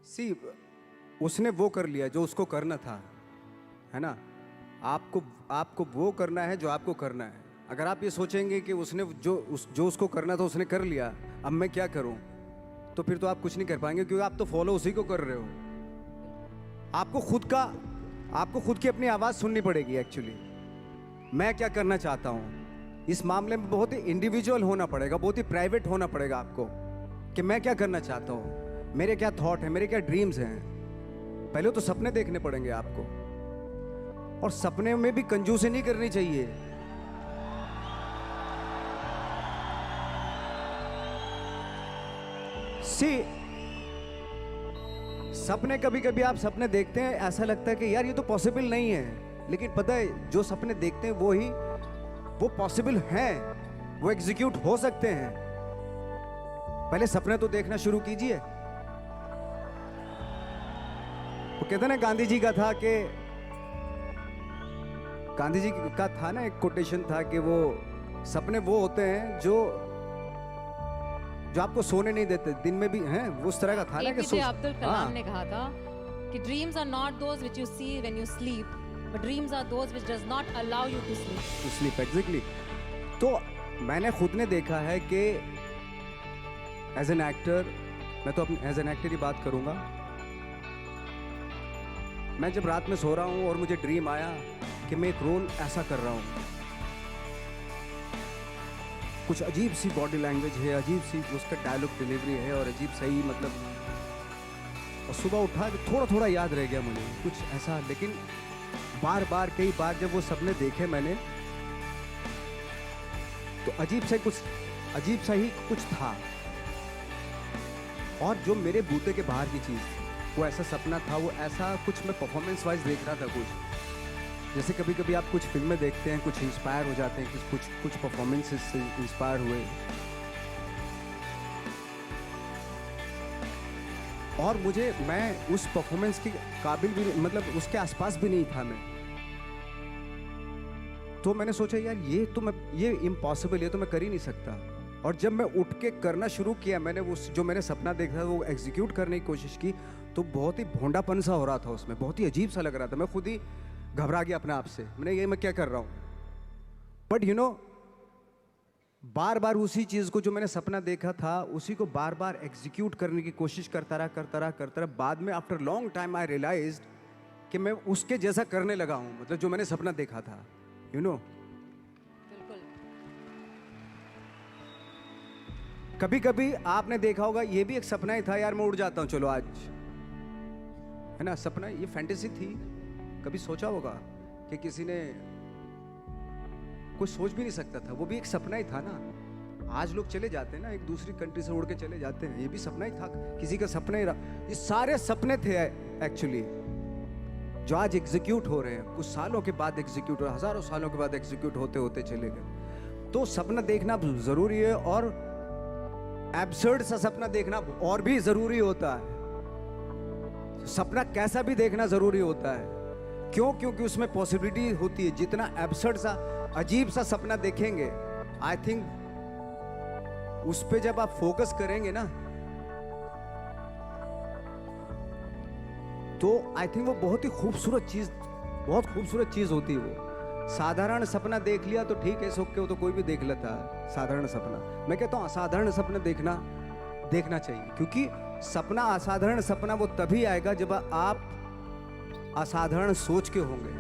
सी उसने वो कर लिया जो उसको करना था, है ना। आपको वो करना है जो आपको करना है। अगर आप ये सोचेंगे कि उसने जो उसको करना था उसने कर लिया, अब मैं क्या करूं, तो फिर तो आप कुछ नहीं कर पाएंगे, क्योंकि आप तो फॉलो उसी को कर रहे हो। आपको खुद की अपनी आवाज़ सुननी पड़ेगी। एक्चुअली मैं क्या करना चाहता हूं, इस मामले में बहुत ही इंडिविजुअल होना पड़ेगा, बहुत ही प्राइवेट होना पड़ेगा आपको, कि मैं क्या करना चाहता हूं, मेरे क्या थॉट है, मेरे क्या ड्रीम्स हैं। पहले तो सपने देखने पड़ेंगे आपको, और सपने में भी कंजूसी नहीं करनी चाहिए। सपने कभी कभी आप सपने देखते हैं, ऐसा लगता है कि यार ये तो पॉसिबल नहीं है, लेकिन पता है जो सपने देखते हैं वो पॉसिबल हैं, वो एग्जीक्यूट हो सकते हैं। पहले सपने तो देखना शुरू कीजिए। वो कहते ना, गांधी जी का था ना, एक कोटेशन था कि वो सपने वो होते हैं जो आपको सोने नहीं देते, दिन में भी हैं, वो उस तरह का था ना कि एपीजे अब्दुल कलाम ने कहा था कि dreams are not those which you see when you sleep, but dreams are those which does not allow you to sleep. Exactly. तो मैंने खुद ने देखा है कि एज एन एक्टर, मैं तो अपने एज एन एक्टर ही बात करूंगा, मैं जब रात में सो रहा हूं और मुझे ड्रीम आया कि मैं एक रोल ऐसा कर रहा हूं, कुछ अजीब सी बॉडी लैंग्वेज है, अजीब सी उसका डायलॉग डिलीवरी है, और अजीब सही मतलब, और सुबह उठा तो थोड़ा थोड़ा याद रह गया मुझे कुछ ऐसा। लेकिन बार बार कई बार जब वो सपने देखे मैंने, तो अजीब सा ही कुछ था, और जो मेरे बूते के बाहर की चीज़ थी, वो ऐसा सपना था, वो ऐसा कुछ मैं परफॉर्मेंस वाइज देख रहा था। कुछ जैसे कभी कभी आप कुछ फिल्में देखते हैं, कुछ इंस्पायर हो जाते हैं, कुछ परफॉर्मेंसेस से इंस्पायर हुए, और मैं उस परफॉर्मेंस के काबिल भी, मतलब उसके आसपास भी नहीं था मैं। तो मैंने सोचा यार ये इम्पॉसिबल, ये तो मैं कर ही नहीं सकता। और जब मैं उठ के करना शुरू किया, मैंने जो मैंने सपना देखा था वो एग्जीक्यूट करने की कोशिश की, तो बहुत ही भोंडापन सा हो रहा था उसमें, बहुत ही अजीब सा लग रहा था। मैं खुद ही घबरा गया अपने आप से, मैं क्या कर रहा हूं। बट बार बार उसी चीज को, जो मैंने सपना देखा था, उसी को बार बार एग्जीक्यूट करने की कोशिश करता रहा। बाद में after long time I realized कि मैं उसके जैसा करने लगा हूं, मतलब जो मैंने सपना देखा था, बिल्कुल। कभी कभी आपने देखा होगा, ये भी एक सपना ही था, यार मैं उड़ जाता हूं चलो आज, है ना। सपना, ये फैंटेसी थी। कभी सोचा होगा कि किसी ने, कोई सोच भी नहीं सकता था, वो भी एक सपना ही था ना। आज लोग चले जाते हैं ना, एक दूसरी कंट्री से उड़ के चले जाते हैं, ये भी सपना ही था, किसी का सपना ही रहा। ये सारे सपने थे एक्चुअली, जो आज एग्जीक्यूट हो रहे हैं, कुछ सालों के बाद एग्जीक्यूट हो, हजारों सालों के बाद एग्जीक्यूट होते होते चले गए। तो सपना देखना जरूरी है, और एब्सर्ड सा सपना देखना और भी जरूरी होता है। सपना कैसा भी देखना जरूरी होता है। क्यों? क्योंकि उसमें पॉसिबिलिटी होती है। जितना एब्सर्ड सा, अजीब सा सपना देखेंगे, आई थिंक उस पे जब आप फोकस करेंगे ना, तो आई थिंक वो बहुत खूबसूरत चीज होती है। वो साधारण सपना देख लिया तो ठीक है, सो के तो कोई भी देख लेता है साधारण सपना। मैं कहता हूं असाधारण सपना देखना चाहिए, क्योंकि असाधारण सपना वो तभी आएगा जब आप असाधारण सोच के होंगे।